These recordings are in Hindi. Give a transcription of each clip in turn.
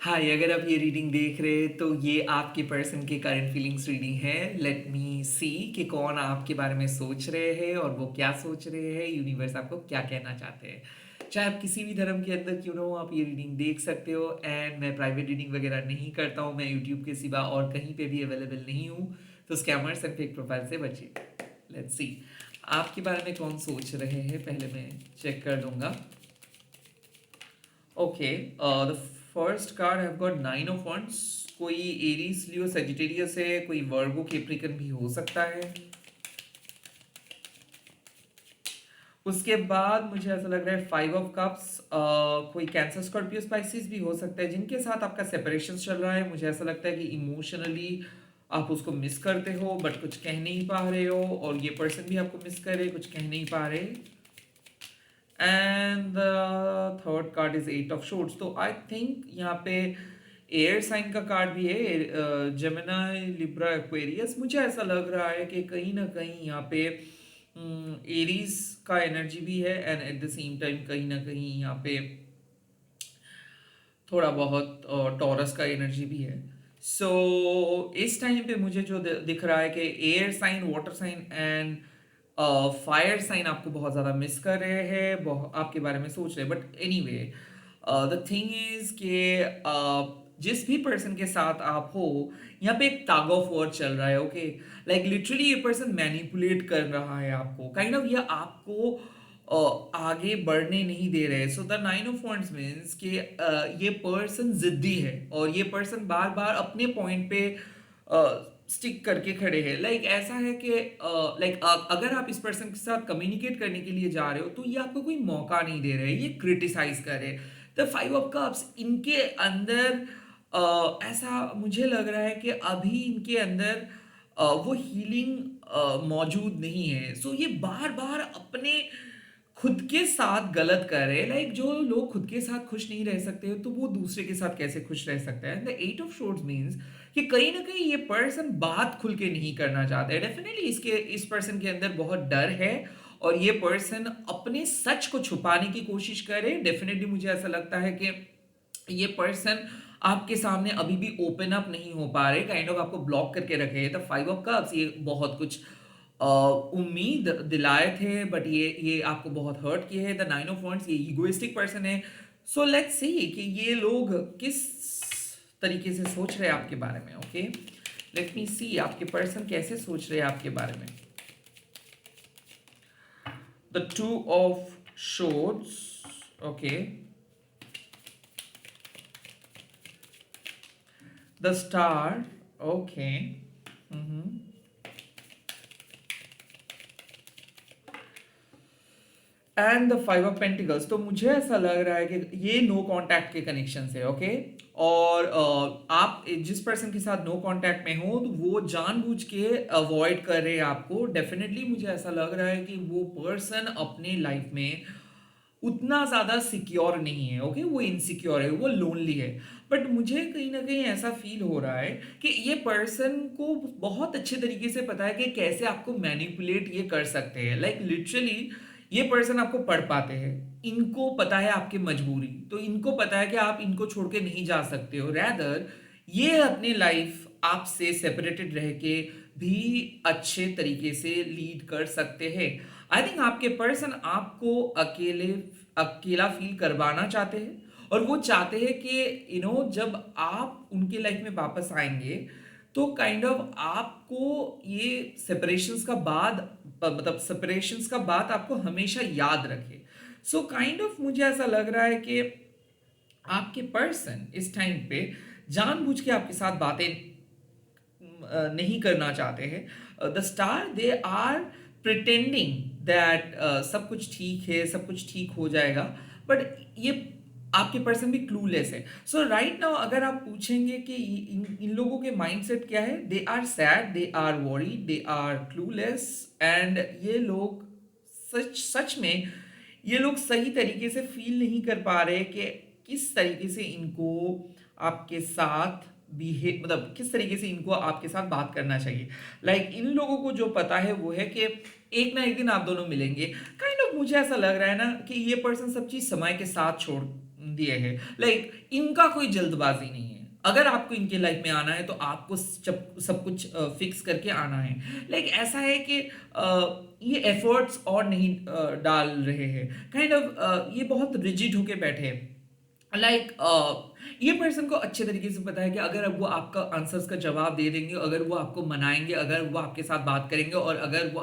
हाय, अगर आप ये रीडिंग देख रहे हैं तो ये आपके पर्सन के करंट फीलिंग्स रीडिंग है। लेट मी सी कि कौन आपके बारे में सोच रहे हैं और वो क्या सोच रहे हैं, यूनिवर्स आपको क्या कहना चाहते हैं। चाहे आप किसी भी धर्म के अंदर क्यों ना हो, आप ये रीडिंग देख सकते हो। एंड मैं प्राइवेट रीडिंग वगैरह नहीं करता हूँ, मैं यूट्यूब के सिवा और कहीं पे भी अवेलेबल नहीं हूँ। तो स्कैमर्स एंड फेक प्रोफाइल से बचिए। लेट्स सी आपके बारे में कौन सोच रहे हैं, पहले मैं चेक कर लूँगा। Okay, the first card have got 9 of wands. कोई एरीज लियो सेजिटेरियस है, कोई वर्गो कैप्रिकन भी हो सकता है। उसके बाद मुझे ऐसा लग रहा है 5 ऑफ कप्स, कोई कैंसर स्कॉर्पियो स्पाइसिस भी हो सकता है जिनके साथ आपका सेपरेशन चल रहा है। मुझे ऐसा लगता है कि इमोशनली आप उसको मिस करते हो बट कुछ कह नहीं पा रहे हो, और ये पर्सन भी आपको मिस कर रहे, कुछ कह नहीं पा रहे। And the third card is 8 of shorts. तो आई थिंक यहाँ पे एयर साइन का कार्ड भी है, जेमिनी लिब्रा एक्वेरियस। मुझे ऐसा लग रहा है कि कहीं ना कहीं यहाँ पे एरीज का एनर्जी भी है, and at the same time कहीं ना कहीं यहाँ पे थोड़ा बहुत टॉरस का एनर्जी भी है। सो इस टाइम पे मुझे जो दिख रहा है कि air sign, water sign and fire sign आपको बहुत ज़्यादा मिस कर रहे हैं, आपके बारे में सोच रहे हैं। But any way, the thing is कि जिस भी पर्सन के साथ आप हो, यहाँ पे एक टग ऑफ वॉर चल रहा है। ओके, लाइक लिटरली ये पर्सन मैनिपुलेट कर रहा है आपको, काइंड ऑफ ये आपको आगे बढ़ने नहीं दे रहे। So the 9 of wands means कि ये पर्सन जिद्दी है और ये पर्सन बार बार अपने पॉइंट पे स्टिक करके खड़े हैं। लाइक ऐसा है कि लाइक अगर आप इस पर्सन के साथ कम्युनिकेट करने के लिए जा रहे हो तो ये आपको कोई मौका नहीं दे रहे, ये क्रिटिसाइज कर रहे। द 5 ऑफ कप्स इनके अंदर ऐसा मुझे लग रहा है कि अभी इनके अंदर वो हीलिंग मौजूद नहीं है। सो ये बार बार अपने खुद के साथ गलत कर रहे हैं। लाइक जो लोग खुद के साथ खुश नहीं रह सकते तो वो दूसरे के साथ कैसे खुश रह सकते हैं। द 8 ऑफ शोर्ट्स मीन्स कि कहीं ना कहीं ये पर्सन बात खुल के नहीं करना चाहता है। डेफिनेटली इस पर्सन के अंदर बहुत डर है और ये पर्सन अपने सच को छुपाने की कोशिश करे। डेफिनेटली मुझे ऐसा लगता है कि ये पर्सन आपके सामने अभी भी ओपन अप नहीं हो पा रहे, काइंड ऑफ आपको ब्लॉक करके रखे हैं। द 5 ऑफ कप्स ये बहुत कुछ उम्मीद दिलाए थे बट ये आपको बहुत हर्ट किए हैं। द 9 ऑफ वॉन्ड्स ये इगोइस्टिक पर्सन है। सो लेट्स सी कि ये लोग किस तरीके से सोच रहे हैं आपके बारे में। ओके, लेट मी सी आपके पर्सन कैसे सोच रहे हैं आपके बारे में। The 2 of shorts. Okay, the star. Okay, and the 5 of pentacles. तो मुझे ऐसा लग रहा है कि ये नो कांटेक्ट के कनेक्शन है। ओके, और आप जिस पर्सन के साथ नो कांटेक्ट में हो तो वो जानबूझ के अवॉइड कर रहे हैं आपको। डेफिनेटली मुझे ऐसा लग रहा है कि वो पर्सन अपने लाइफ में उतना ज़्यादा सिक्योर नहीं है। ओके, वो इनसिक्योर है, वो लोनली है। बट मुझे कहीं ना कहीं ऐसा फील हो रहा है कि ये पर्सन को बहुत अच्छे तरीके से पता है कि कैसे आपको मैनिपुलेट ये कर सकते हैं। लाइक लिटरली ये पर्सन आपको पढ़ पाते हैं, इनको पता है आपकी मजबूरी, तो इनको पता है कि आप इनको छोड़ के नहीं जा सकते हो। रैदर ये अपनी लाइफ आपसे सेपरेटेड रह के भी अच्छे तरीके से लीड कर सकते हैं। आई थिंक आपके पर्सन आपको अकेला फील करवाना चाहते हैं, और वो चाहते हैं कि जब आप उनके लाइफ में वापस आएंगे तो काइंड ऑफ आपको ये सेपरेशंस का बाद, मतलब सेपरेशंस का बाद आपको हमेशा याद रखे। सो काइंड ऑफ मुझे ऐसा लग रहा है कि आपके पर्सन इस टाइम पे जानबूझ के आपके साथ बातें नहीं करना चाहते हैं। The star they are pretending that सब कुछ ठीक है, सब कुछ ठीक हो जाएगा, बट ये आपके पर्सन भी क्लूलेस है। सो राइट नाउ अगर आप पूछेंगे कि इन लोगों के माइंडसेट क्या है, they are sad, they are worried, they are clueless. And ये लोग सच सच में ये लोग सही तरीके से फील नहीं कर पा रहे कि किस तरीके से इनको आपके साथ बिहेव, मतलब किस तरीके से इनको आपके साथ बात करना चाहिए। लाइक इन लोगों को जो पता है वो है कि एक ना एक दिन आप दोनों मिलेंगे। काइंड ऑफ मुझे ऐसा लग रहा है ना कि ये पर्सन सब चीज समय के साथ दिए हैं। लाइक इनका कोई जल्दबाजी नहीं है। अगर आपको इनके लाइफ में आना है तो आपको सब कुछ फिक्स करके आना है। लाइक ऐसा है कि ये एफर्ट्स और नहीं डाल रहे हैं। काइंड ऑफ ये बहुत रिजिड होके बैठे हैं। लाइक ये पर्सन को अच्छे तरीके से पता है कि अगर अब वो आपका आंसर्स का जवाब दे देंगे, अगर वो आपको मनाएंगे, अगर वो आपके साथ बात करेंगे और अगर वो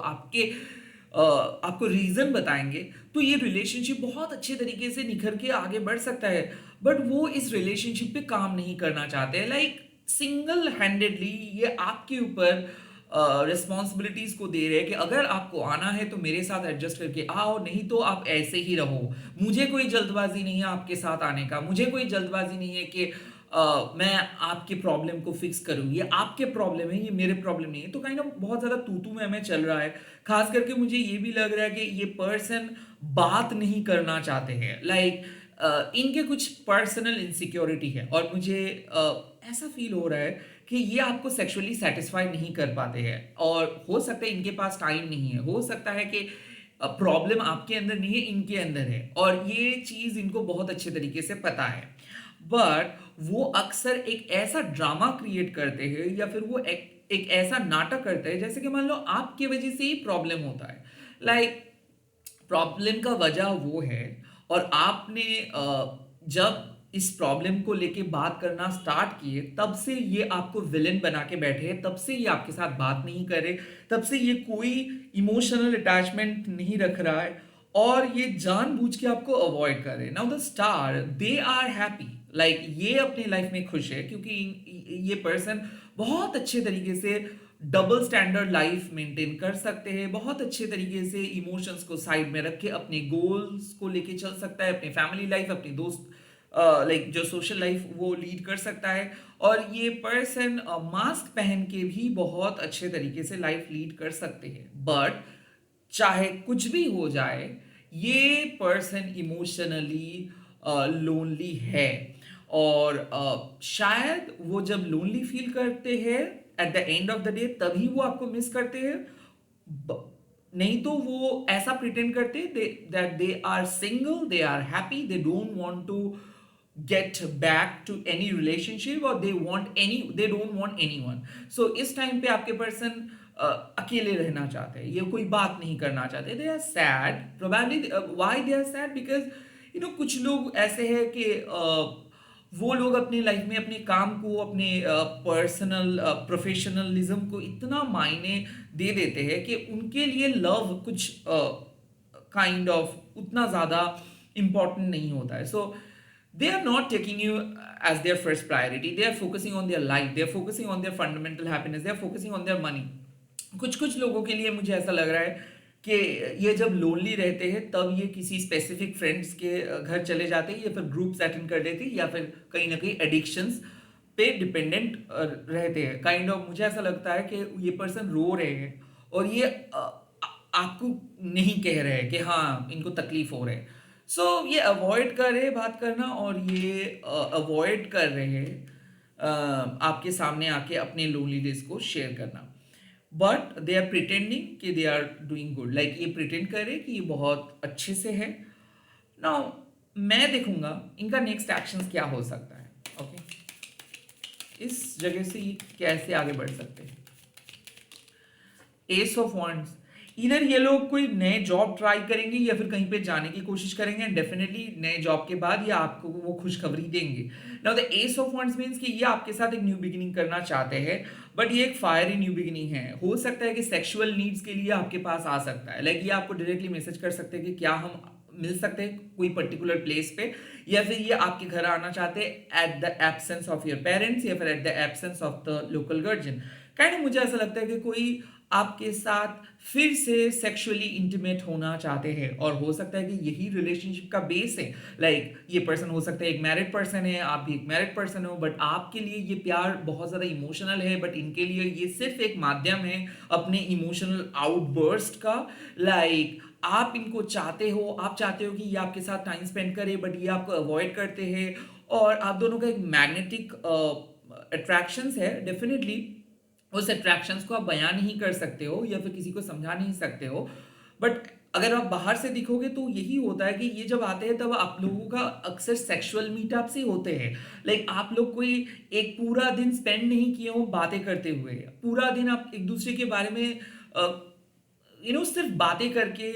आपको रीजन बताएंगे, तो ये रिलेशनशिप बहुत अच्छे तरीके से निखर के आगे बढ़ सकता है। बट वो इस रिलेशनशिप पे काम नहीं करना चाहते हैं। लाइक सिंगल हैंडेडली ये आपके ऊपर रिस्पॉन्सिबिलिटीज को दे रहे हैं कि अगर आपको आना है तो मेरे साथ एडजस्ट करके आओ, नहीं तो आप ऐसे ही रहो। मुझे कोई जल्दबाजी नहीं है आपके साथ आने का, मुझे कोई जल्दबाजी नहीं है कि मैं आपके प्रॉब्लम को फिक्स करूँ। ये आपके प्रॉब्लम है, ये मेरे प्रॉब्लम नहीं है। तो काइंड ऑफ बहुत ज़्यादा तू में चल रहा है। खास करके मुझे ये भी लग रहा है कि ये पर्सन बात नहीं करना चाहते हैं। लाइक इनके कुछ पर्सनल इनसिक्योरिटी है और मुझे ऐसा फील हो रहा है कि ये आपको सेक्सुअली सेटिस्फाई नहीं कर पाते हैं। और हो सकता है इनके पास टाइम नहीं है, हो सकता है कि प्रॉब्लम आपके अंदर नहीं है, इनके अंदर है और ये चीज़ इनको बहुत अच्छे तरीके से पता है। बट वो अक्सर एक ऐसा ड्रामा क्रिएट करते हैं या फिर वो एक ऐसा नाटक करते हैं जैसे कि मान लो आपकी वजह से ही प्रॉब्लम होता है। लाइक प्रॉब्लम का वजह वो है और आपने जब इस प्रॉब्लम को लेके बात करना स्टार्ट किए तब से ये आपको विलेन बना के बैठे हैं, तब से ये आपके साथ बात नहीं कर रहे, तब से ये कोई इमोशनल अटैचमेंट नहीं रख रहा है और ये जानबूझ के आपको अवॉइड कर रहे हैं। Now the star they are happy. Like ये अपनी लाइफ में खुश है क्योंकि ये पर्सन बहुत अच्छे तरीके से डबल स्टैंडर्ड लाइफ मेंटेन कर सकते हैं, बहुत अच्छे तरीके से इमोशंस को साइड में रख के अपने गोल्स को लेके चल सकता है, अपनी फैमिली लाइफ, अपनी दोस्त लाइक जो सोशल लाइफ वो लीड कर सकता है। और ये पर्सन मास्क पहन के भी बहुत अच्छे तरीके से लाइफ लीड कर सकते हैं। बट चाहे कुछ भी हो जाए, ये पर्सन इमोशनली लोनली है और शायद वो जब लोनली फील करते हैं at the end of the day तभी वो आपको मिस करते हैं। नहीं तो वो ऐसा प्रिटेंड करते that they are single, they are happy, they don't want to get back to any relationship or they don't want anyone. So इस टाइम पे आपके पर्सन अकेले रहना चाहते हैं, ये कोई बात नहीं करना चाहते। They are sad probably. Why they are sad? Because कुछ लोग ऐसे हैं कि वो लोग अपनी लाइफ में अपने काम को, अपने पर्सनल प्रोफेशनलिज्म को इतना मायने दे देते हैं कि उनके लिए लव कुछ काइंड ऑफ उतना ज़्यादा इम्पॉर्टेंट नहीं होता है। सो they are not taking you as their first priority. They are focusing on their life, they are focusing on their fundamental happiness, they are focusing on their money. कुछ कुछ लोगों के लिए मुझे ऐसा लग रहा है कि ये जब लोनली रहते हैं तब ये किसी स्पेसिफिक फ्रेंड्स के घर चले जाते हैं या फिर ग्रुप्स अटेंड कर लेते हैं या फिर कहीं ना कहीं एडिक्शंस पे डिपेंडेंट रहते हैं। काइंड ऑफ मुझे ऐसा लगता है कि ये पर्सन रो रहे हैं और ये आपको नहीं कह रहे हैं कि हाँ इनको तकलीफ हो रहे है। सो ये अवॉइड कर रहे हैं बात करना और ये अवॉइड कर रहे हैं आपके सामने आके अपने लोनलीनेस को शेयर करना। बट दे आर प्रिटेंडिंग कि they are doing good. Like ये प्रिटेंड कर रहे कि ये बहुत अच्छे से है। नाउ मैं देखूंगा इनका नेक्स्ट एक्शन क्या हो सकता है। ओके, इस जगह से ये कैसे आगे बढ़ सकते हैं। एस ऑफ वॉन्ड्स, इधर ये लोग कोई नए जॉब ट्राई करेंगे या फिर कहीं पे जाने की कोशिश करेंगे एंड डेफिनेटली नए जॉब के बाद ये आपको वो खुशखबरी देंगे। Now the S of wands means कि ये आपके साथ एक न्यू बिगिनिंग करना चाहते हैं बट ये एक फायरी न्यू बिगिनिंग है। हो सकता है कि सेक्सुअल नीड्स के लिए आपके पास आ सकता है। लाइक ये आपको डायरेक्टली मैसेज कर सकते हैं कि क्या हम मिल सकते हैं कोई पर्टिकुलर प्लेस पे, या फिर ये आपके घर आना चाहते हैं at the absence of your parents या फिर at the absence of the local guardian. Kind मुझे ऐसा लगता है कि कोई आपके साथ फिर से सेक्सुअली इंटीमेट होना चाहते हैं और हो सकता है कि यही रिलेशनशिप का बेस है। लाइक ये पर्सन हो सकता है एक मैरिड पर्सन है, आप भी एक मैरिड पर्सन हो, बट आपके लिए ये प्यार बहुत ज़्यादा इमोशनल है बट इनके लिए ये सिर्फ एक माध्यम है अपने इमोशनल आउटबर्स्ट का। लाइक आप इनको चाहते हो, आप चाहते हो कि ये आपके साथ टाइम स्पेंड करे बट ये आपको अवॉइड करते हैं और आप दोनों का एक मैग्नेटिक अट्रैक्शंस है। डेफिनेटली उस अट्रैक्शंस को आप बयान नहीं कर सकते हो या फिर किसी को समझा नहीं सकते हो बट अगर आप बाहर से दिखोगे तो यही होता है कि ये जब आते हैं तब आप लोगों का अक्सर सेक्सुअल मीटअप से होते हैं। लाइक आप लोग कोई एक पूरा दिन स्पेंड नहीं किए हो बातें करते हुए, पूरा दिन आप एक दूसरे के बारे में सिर्फ बातें करके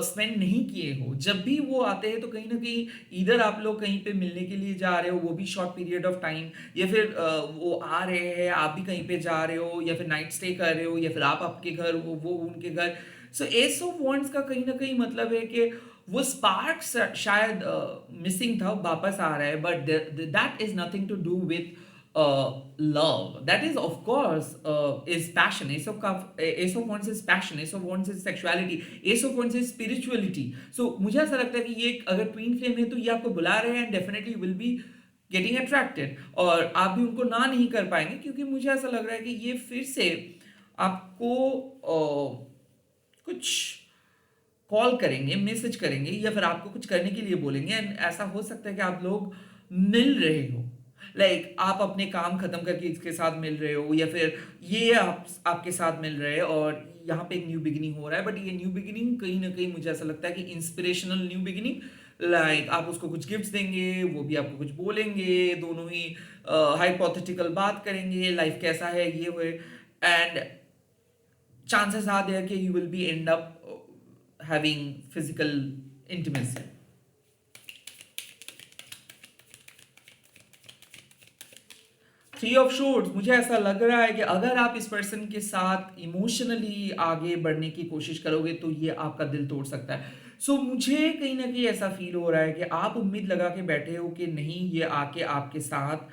स्पेंड नहीं किए हो। जब भी वो आते हैं तो कहीं ना कहीं इधर आप लोग कहीं पे मिलने के लिए जा रहे हो, वो भी शॉर्ट पीरियड ऑफ टाइम, या फिर वो आ रहे हैं, आप भी कहीं पे जा रहे हो, या फिर नाइट स्टे कर रहे हो, या फिर आप आपके घर हो, वो उनके घर। सो एस ऑफ वॉन्ट्स का कहीं ना कहीं मतलब है कि वो स्पार्क शायद मिसिंग था, वापस आ रहा है, but that is nothing to do with love. That is, of course, is passion. Ace of Wands is passion. Ace of Wands is sexuality. Ace of Wands is spirituality. So मुझे ऐसा लगता है कि ये अगर ट्विन फ्लेम है तो ये आपको बुला रहे हैं, definitely will be getting attracted, और आप भी उनको ना नहीं कर पाएंगे, क्योंकि मुझे ऐसा लग रहा है कि ये फिर से आपको कुछ कॉल करेंगे, मैसेज करेंगे, या फिर आपको कुछ करने के लिए बोलेंगे। एंड ऐसा हो सकता है कि आप लोग मिल रहे हो, लाइक आप अपने काम खत्म करके इसके साथ मिल रहे हो, या फिर ये आपके साथ मिल रहे हैं, और यहाँ पे एक न्यू बिगिनिंग हो रहा है। बट ये न्यू बिगिनिंग कहीं ना कहीं मुझे ऐसा लगता है कि इंस्पिरेशनल न्यू बिगिनिंग, लाइक आप उसको कुछ गिफ्ट्स देंगे, वो भी आपको कुछ बोलेंगे, दोनों ही हाइपोथेटिकल बात करेंगे, लाइफ कैसा है ये हुए, एंड chances are there कि you will be end up having physical intimacy. Three of swords, मुझे ऐसा लग रहा है कि अगर आप इस पर्सन के साथ इमोशनली आगे बढ़ने की कोशिश करोगे तो ये आपका दिल तोड़ सकता है। सो मुझे कहीं ना कहीं ऐसा फील हो रहा है कि आप उम्मीद लगा के बैठे हो कि नहीं, ये आके आपके साथ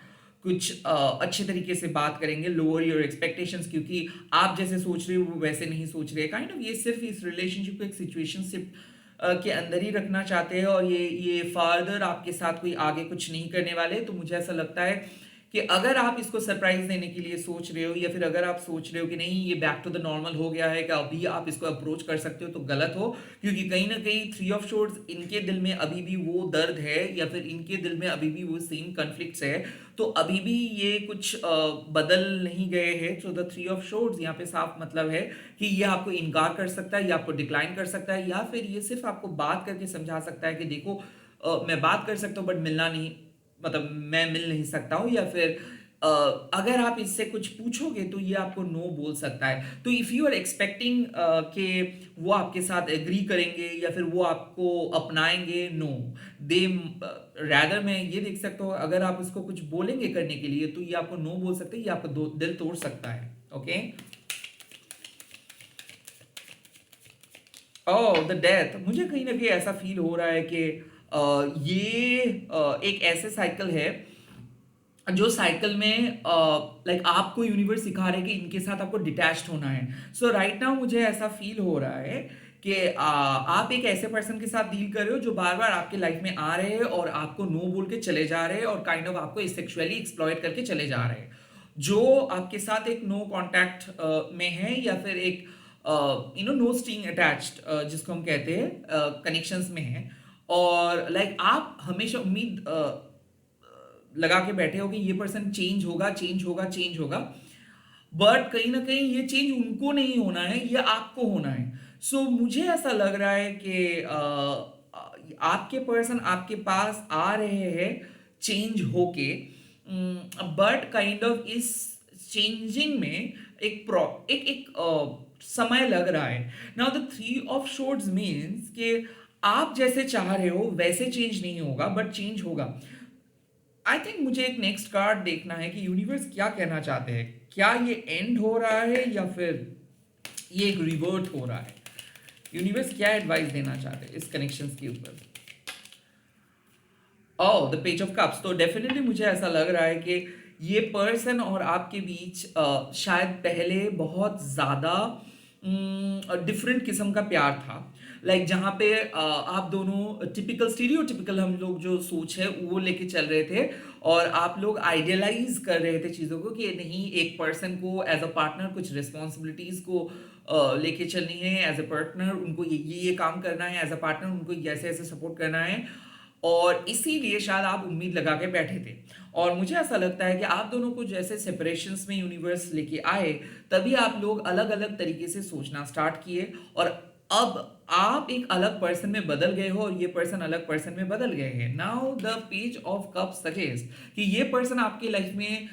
कुछ अच्छे तरीके से बात करेंगे, लोअर योर एक्सपेक्टेशंस, क्योंकि आप जैसे सोच रहे हो वो वैसे नहीं सोच रहे, काइंड ऑफ ये सिर्फ इस रिलेशनशिप को एक सिचुएशनशिप के अंदर ही रखना चाहते हैं, और ये फर्दर आपके साथ कोई आगे कुछ नहीं करने वाले। तो मुझे ऐसा लगता है कि अगर आप इसको सरप्राइज देने के लिए सोच रहे हो, या फिर अगर आप सोच रहे हो कि नहीं ये बैक टू द नॉर्मल हो गया है, कि अभी आप इसको अप्रोच कर सकते हो, तो गलत हो। क्योंकि कहीं ना कहीं थ्री ऑफ शोर्ड्स, इनके दिल में अभी भी वो दर्द है, या फिर इनके दिल में अभी भी वो सेम कॉन्फ्लिक्ट्स है, तो अभी भी ये कुछ बदल नहीं गए हैं। तो द थ्री ऑफ शोर्ड्स यहाँ पे साफ मतलब है कि ये आपको इनकार कर सकता है, या आपको डिक्लाइन कर सकता है, या फिर ये सिर्फ आपको बात करके समझा सकता है कि देखो मैं बात कर सकता हूँ बट मिलना नहीं, मतलब मैं मिल नहीं सकता हूँ, या फिर अगर आप इससे कुछ पूछोगे तो ये आपको नो बोल सकता है। तो इफ़ यू आर एक्सपेक्टिंग कि वो आपके साथ एग्री करेंगे, या फिर वो आपको अपनाएंगे, नो, दे रैदर मैं ये देख सकता हूँ अगर आप उसको कुछ बोलेंगे करने के लिए तो ये आपको नो बोल सकते हैं, ये आपको दिल तोड़ सकता है। ओके, ओह द डेथ, मुझे कहीं ना कहीं ऐसा फील हो रहा है कि ये एक ऐसे साइकिल है जो साइकिल में लाइक आपको यूनिवर्स सिखा रहे हैं कि इनके साथ आपको डिटैच्ड होना है। सो राइट नाउ मुझे ऐसा फील हो रहा है कि आप एक ऐसे पर्सन के साथ डील कर रहे हो जो बार बार आपके लाइफ में आ रहे हैं और आपको नो बोल के चले जा रहे हैं, और काइंड ऑफ आपको सेक्सुअली एक्सप्लॉइट करके चले जा रहे हैं, जो आपके साथ एक नो कॉन्टैक्ट में है, या फिर एक नो स्ट्रिंग अटैच्ड जिसको हम कहते हैं कनेक्शंस में है। और लाइक आप हमेशा उम्मीद लगा के बैठे हो कि ये पर्सन चेंज होगा, चेंज होगा, चेंज होगा, बट कहीं ना कहीं ये चेंज उनको नहीं होना है, ये आपको होना है। सो मुझे ऐसा लग रहा है कि आपके पर्सन आपके पास आ रहे हैं चेंज होके, बट काइंड ऑफ इस चेंजिंग में एक प्रो एक एक समय लग रहा है। Now the three of swords means कि आप जैसे चाह रहे हो वैसे चेंज नहीं होगा, बट चेंज होगा। आई थिंक मुझे एक नेक्स्ट कार्ड देखना है कि यूनिवर्स क्या कहना चाहते हैं, क्या ये एंड हो रहा है या फिर ये एक रिवर्ट हो रहा है। यूनिवर्स क्या एडवाइस देना चाहते हैं इस कनेक्शंस के ऊपर। ओह द पेज ऑफ कप्स, तो डेफिनेटली मुझे ऐसा लग रहा है कि ये पर्सन और आपके बीच शायद पहले बहुत ज़्यादा डिफरेंट किस्म का प्यार था, लाइक जहाँ पे आप दोनों टिपिकल स्टीरियोटिपिकल हम लोग जो सोच है वो लेके चल रहे थे, और आप लोग आइडियलाइज कर रहे थे चीज़ों को कि नहीं, एक पर्सन को एज अ पार्टनर कुछ रिस्पॉन्सिबिलिटीज़ को लेके चलनी है, एज अ पार्टनर उनको ये काम करना है, एज अ पार्टनर उनको ऐसे ऐसे सपोर्ट करना है, और इसीलिए शायद आप उम्मीद लगा के बैठे थे। और मुझे ऐसा लगता है कि आप दोनों को जैसे सेपरेशंस में यूनिवर्स लेके आए, तभी आप लोग अलग अलग तरीके से सोचना स्टार्ट किए, और अब आप एक अलग पर्सन में बदल गए हो और ये पर्सन अलग पर्सन में बदल गए हैं। Now the page of cup suggest कि ये पर्सन आपकी लाइफ में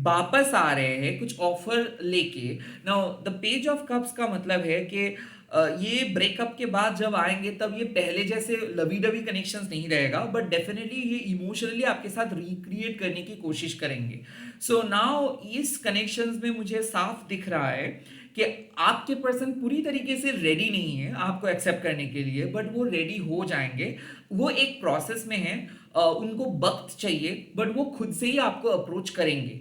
वापस आ रहे हैं कुछ ऑफर लेके। Now the page of cups का मतलब है कि ये ब्रेकअप के बाद जब आएंगे तब ये पहले जैसे लवी डवी कनेक्शंस नहीं रहेगा, बट डेफिनेटली ये इमोशनली आपके साथ रिक्रिएट करने की कोशिश करेंगे। सो नाउ इस कनेक्शंस में मुझे साफ दिख रहा है कि आपके पर्सन पूरी तरीके से रेडी नहीं है आपको एक्सेप्ट करने के लिए, बट वो रेडी हो जाएंगे। वो एक प्रोसेस में है, उनको वक्त चाहिए, बट वो खुद से ही आपको अप्रोच करेंगे।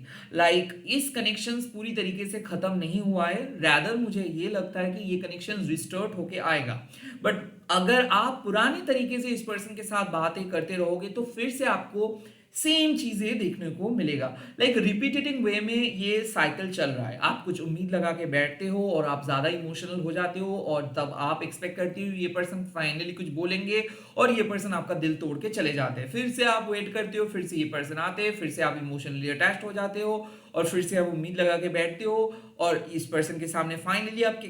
इस कनेक्शंस पूरी तरीके से खत्म नहीं हुआ है, रैदर मुझे ये लगता है कि ये कनेक्शन रिस्टार्ट होके आएगा। बट अगर आप पुराने तरीके से इस पर्सन के साथ बातें करते रहोगे तो फिर से आपको सेम चीजें देखने को मिलेगा। रिपीटेटिंग वे में ये साइकिल चल रहा है। आप कुछ उम्मीद लगा के बैठते हो और आप ज्यादा इमोशनल हो जाते हो, और तब आप एक्सपेक्ट करते हो ये पर्सन फाइनली कुछ बोलेंगे और ये पर्सन आपका दिल तोड़ के चले जाते हैं। फिर से आप वेट करते हो, फिर से ये पर्सन आते हैं, फिर से आप इमोशनली अटैच्ड हो जाते हो और फिर से आप उम्मीद लगा के बैठते हो और इस पर्सन के सामने फाइनली आप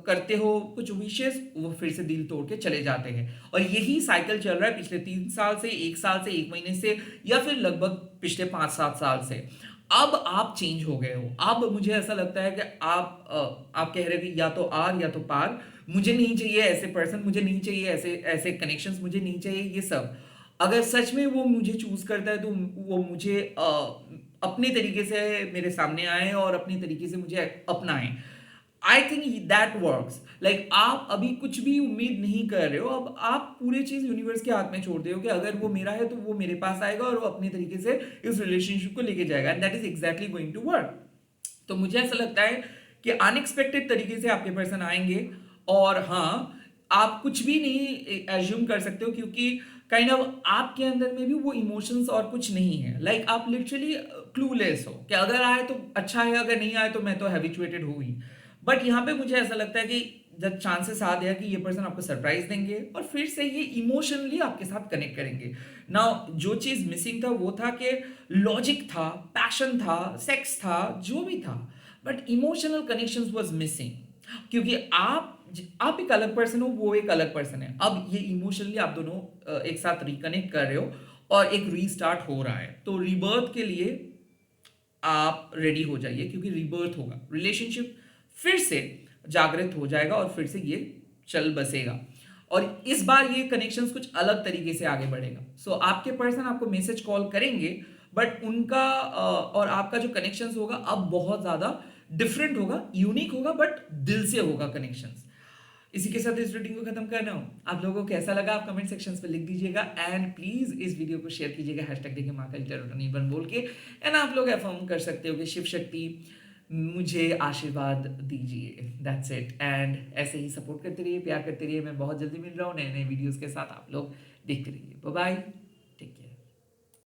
करते हो कुछ विशेष, वो फिर से दिल तोड़ के चले जाते हैं। और यही साइकिल चल रहा है पिछले 3 साल से, 1 साल से, 1 महीने से, या फिर लगभग पिछले 5-7 साल से। अब आप चेंज हो गए हो। अब मुझे ऐसा लगता है कि आप कह रहे हो कि या तो आर या तो पार। मुझे नहीं चाहिए ऐसे पर्सन, मुझे नहीं चाहिए ऐसे ऐसे कनेक्शंस, मुझे नहीं चाहिए ये सब। अगर सच में वो मुझे चूज करता है तो वो मुझे अपने तरीके से मेरे सामने आए और अपने तरीके से मुझे अपनाएं। I think that works. आप अभी कुछ भी उम्मीद नहीं कर रहे हो, अब आप पूरी चीज यूनिवर्स के हाथ में छोड़ दे हो कि अगर वो मेरा है तो वो मेरे पास आएगा और वो अपने तरीके से इस रिलेशनशिप को लेके जाएगा, and that is exactly going to work. तो मुझे ऐसा लगता है कि अनएक्सपेक्टेड तरीके से आपके पर्सन आएंगे, और हाँ, आप कुछ भी नहीं एज्यूम कर सकते हो, क्योंकि काइंड ऑफ आपके अंदर में भी वो इमोशंस और कुछ नहीं है। आप लिटरली क्लूलेस हो कि अगर आए तो अच्छा है, अगर नहीं आए तो मैं तो हैबिचुएटेड हूँ ही। बट यहाँ पे मुझे ऐसा लगता है कि जब चांसेस आ गया कि ये पर्सन आपको सरप्राइज देंगे और फिर से ये इमोशनली आपके साथ कनेक्ट करेंगे। ना जो चीज मिसिंग था वो था कि लॉजिक था, पैशन था, सेक्स था, जो भी था, but emotional connections was missing. क्योंकि आप एक अलग पर्सन हो, वो एक अलग पर्सन है। अब ये इमोशनली आप दोनों एक साथ रिकनेक्ट कर रहे हो और एक रीस्टार्ट हो रहा है। तो रीबर्थ के लिए आप रेडी हो जाइए, क्योंकि रीबर्थ होगा, रिलेशनशिप फिर से जागृत हो जाएगा और फिर से ये चल बसेगा। और इस बार ये कनेक्शंस कुछ अलग तरीके से आगे बढ़ेगा। सो आपके पर्सन आपको मैसेज कॉल करेंगे, बट उनका और आपका जो कनेक्शंस होगा अब बहुत ज्यादा डिफरेंट होगा, यूनिक होगा, बट दिल से होगा कनेक्शंस। इसी के साथ इस रीडिंग को खत्म कर रहा हूँ। आप लोगों को कैसा लगा आप कमेंट सेक्शंस पे लिख दीजिएगा, एंड प्लीज इस वीडियो को शेयर कीजिएगा हैशटैग देखिए माँ का *निर्बन बोल के। एंड आप लोग अफर्म कर सकते हो कि शिव शक्ति मुझे आशीर्वाद दीजिए, दैट्स इट। एंड ऐसे ही सपोर्ट करते रहिए, प्यार करते रहिए। मैं बहुत जल्दी मिल रहा हूँ नए नए वीडियोस के साथ, आप लोग देखते रहिए। Bye bye.